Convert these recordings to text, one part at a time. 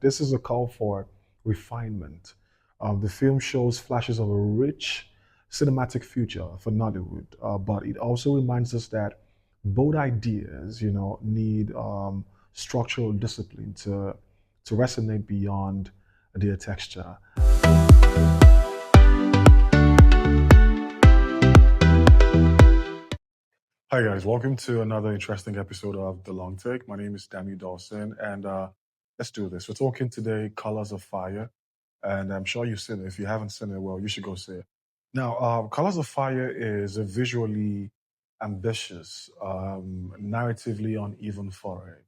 This is a call for refinement. The film shows flashes of a rich cinematic future for Nollywood, but it also reminds us that both ideas, need structural discipline to resonate beyond their texture. Hi guys, welcome to another interesting episode of The Long Take. My name is Dawson, and let's do this. We're talking today Colors of Fire, and I'm sure you've seen it. If you haven't seen it, well, you should go see it. Now, Colors of Fire is a visually ambitious, narratively uneven foray.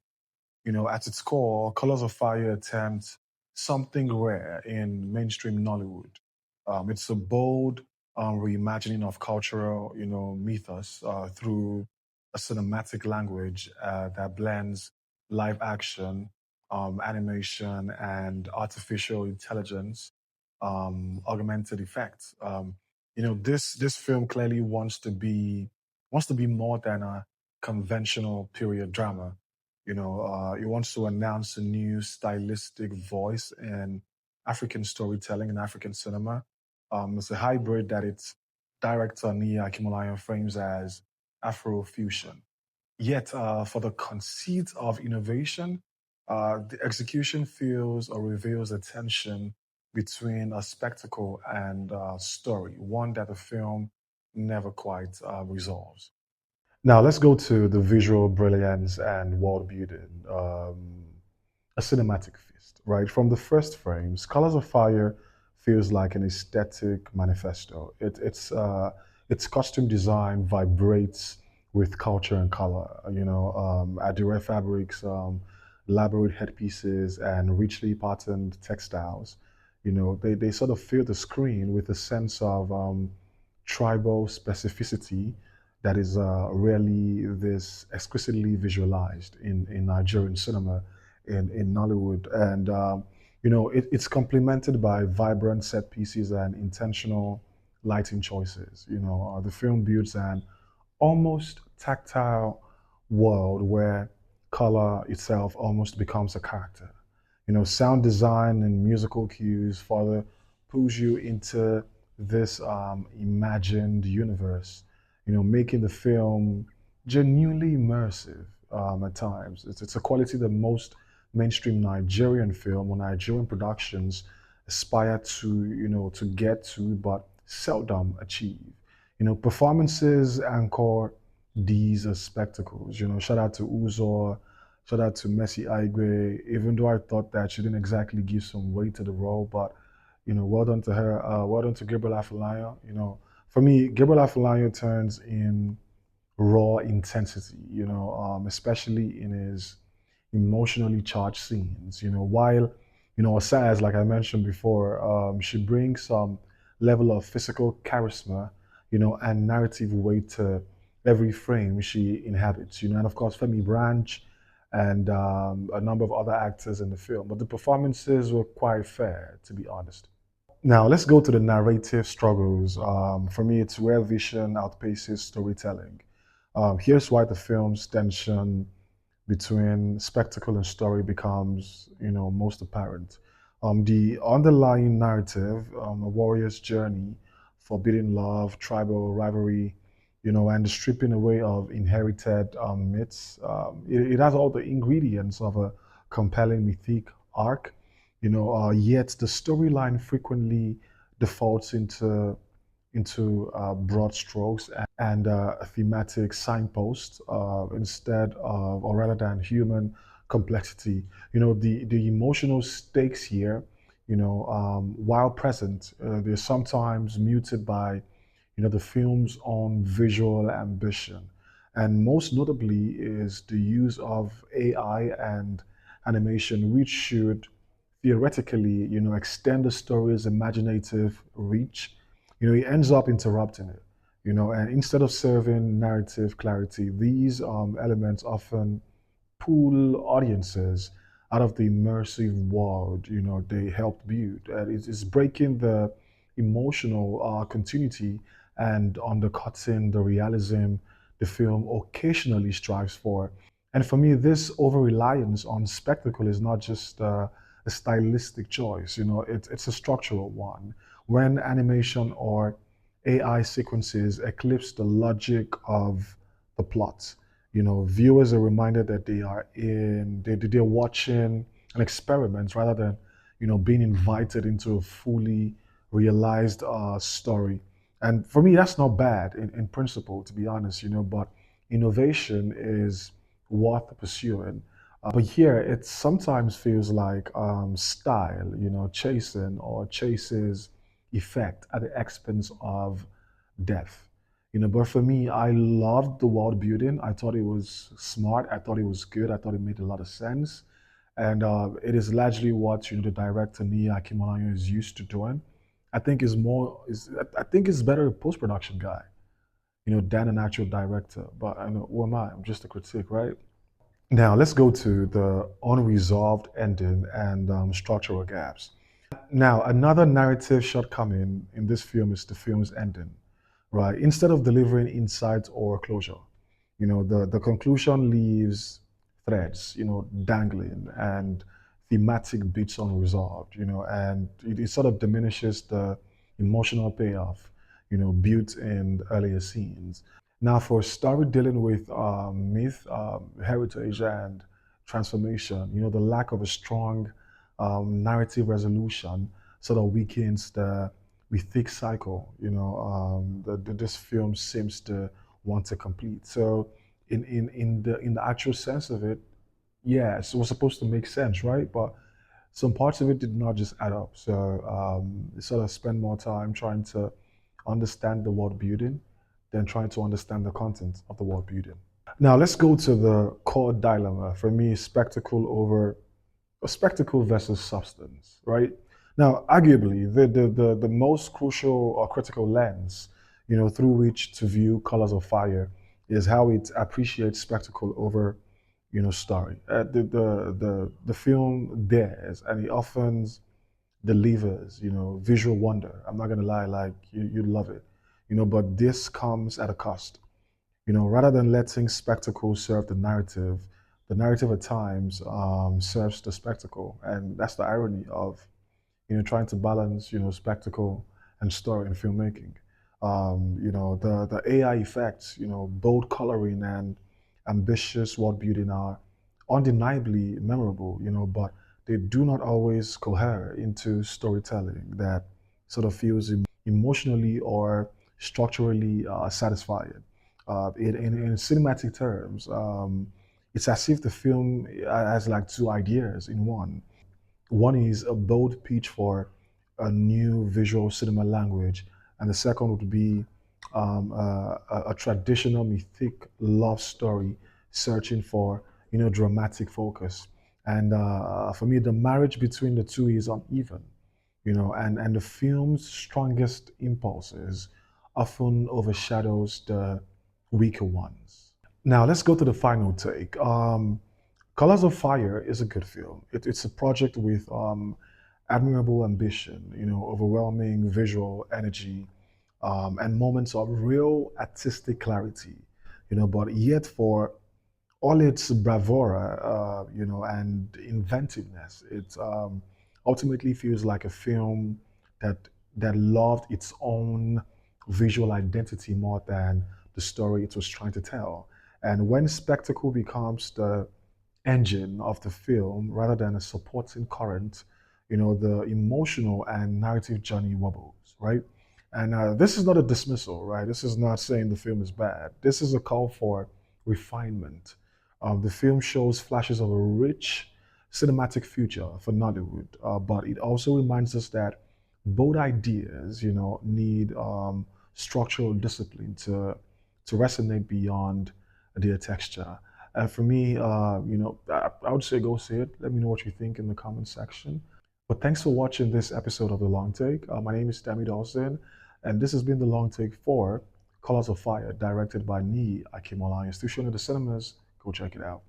At its core, Colors of Fire attempts something rare in mainstream Nollywood. It's a bold reimagining of cultural, mythos through a cinematic language that blends live action, animation, and artificial intelligence, augmented effects. This film clearly wants to be more than a conventional period drama. It wants to announce a new stylistic voice in African storytelling and African cinema. It's a hybrid that its director Nia Kimolayan frames as Afrofusion. Yet, for the conceit of innovation, the execution feels or reveals a tension between a spectacle and story, one that the film never quite resolves. Now, let's go to the visual brilliance and world building. A cinematic feast, right? From the first frames, Colors of Fire feels like an aesthetic manifesto. Its costume design vibrates with culture and color. Adire fabrics, elaborate headpieces, and richly patterned textiles. They sort of fill the screen with a sense of tribal specificity that is rarely this exquisitely visualized in Nigerian cinema, in Nollywood. And, it's complemented by vibrant set pieces and intentional lighting choices. The film builds an almost tactile world where color itself almost becomes a character. Sound design and musical cues further pulls you into this imagined universe, making the film genuinely immersive at times. It's a quality that most mainstream Nigerian film or Nigerian productions aspire to get to, but seldom achieve. Performances anchor these spectacles. Shout out to Uzor, shout out to Messi Aigwe, even though I thought that she didn't exactly give some weight to the role, but well done to her. Well done to Gabriel Afolayan. For me, Gabriel Afolayan turns in raw intensity, especially in his emotionally charged scenes. While, Asaz, like I mentioned before, she brings some level of physical charisma, and narrative weight to every frame she inhabits, and of course, Femi Branch and a number of other actors in the film. But the performances were quite fair, to be honest. Now, let's go to the narrative struggles. For me, it's where vision outpaces storytelling. Here's why the film's tension between spectacle and story becomes, most apparent. The underlying narrative, a warrior's journey, forbidden love, tribal rivalry, and the stripping away of inherited myths. It has all the ingredients of a compelling mythic arc, yet the storyline frequently defaults into broad strokes and a thematic signpost instead of, or rather than human complexity. The emotional stakes here, while present, they're sometimes muted by, the film's own visual ambition. And most notably is the use of AI and animation, which should theoretically, extend the story's imaginative reach. It ends up interrupting it. And instead of serving narrative clarity, these elements often pull audiences out of the immersive world, they helped build. And it's breaking the emotional continuity and undercutting the realism the film occasionally strives for. And for me, this over reliance on spectacle is not just a a stylistic choice. It's a structural one. When animation or AI sequences eclipse the logic of the plot, viewers are reminded that they're watching an experiment rather than, being invited into a fully realized story. And for me, that's not bad in principle, to be honest, but innovation is worth pursuing. But here, it sometimes feels like style, chasing or chases effect at the expense of depth. But for me, I loved the world building. I thought it was smart. I thought it was good. I thought it made a lot of sense. And it is largely what the director Nia Kimolayo is used to doing. I think it's better a post production guy, than an actual director. But I know who am I? I'm just a critic, right? Now let's go to the unresolved ending and structural gaps. Now, another narrative shortcoming in this film is the film's ending, right? Instead of delivering insight or closure, the conclusion leaves threads, dangling and thematic bits unresolved, and it sort of diminishes the emotional payoff, built in the earlier scenes. Now, for a story dealing with myth, heritage, and transformation, the lack of a strong narrative resolution sort of weakens the mythic cycle, that this film seems to want to complete. So, in the actual sense of it, yes, it was supposed to make sense, right? But some parts of it did not just add up. So, sort of spend more time trying to understand the world building than trying to understand the content of the world building. Now, let's go to the core dilemma. For me, spectacle versus substance, right? Now, arguably, the most crucial or critical lens, through which to view Colors of Fire is how it appreciates spectacle over, story. The film dares, and it often delivers, visual wonder. I'm not gonna lie, like you love it, but this comes at a cost. Rather than letting spectacle serve the narrative at times serves the spectacle, and that's the irony of trying to balance spectacle and story in filmmaking. The AI effects, bold coloring and ambitious world building are undeniably memorable, but they do not always cohere into storytelling that sort of feels emotionally or structurally satisfying. In cinematic terms, it's as if the film has like two ideas in one. One is a bold pitch for a new visual cinema language, and the second would be a traditional mythic love story searching for dramatic focus. And for me, the marriage between the two is uneven, and the film's strongest impulses often overshadows the weaker ones. Now let's go to the final take. Colors of Fire is a good film. It's a project with admirable ambition, overwhelming visual energy, and moments of real artistic clarity, but yet for all its bravura, and inventiveness, it ultimately feels like a film that loved its own visual identity more than the story it was trying to tell. And when spectacle becomes the engine of the film rather than a supporting current, the emotional and narrative journey wobbles, right? And this is not a dismissal, right? This is not saying the film is bad. This is a call for refinement. The film shows flashes of a rich cinematic future for Nollywood, but it also reminds us that both ideas, need structural discipline to resonate beyond their texture. And for me, I would say go see it. Let me know what you think in the comment section. But thanks for watching this episode of The Long Take. My name is Dami Dawson, and this has been The Long Take for Colors of Fire, directed by Nii Akimolayan. Still showing at the cinemas. Go check it out.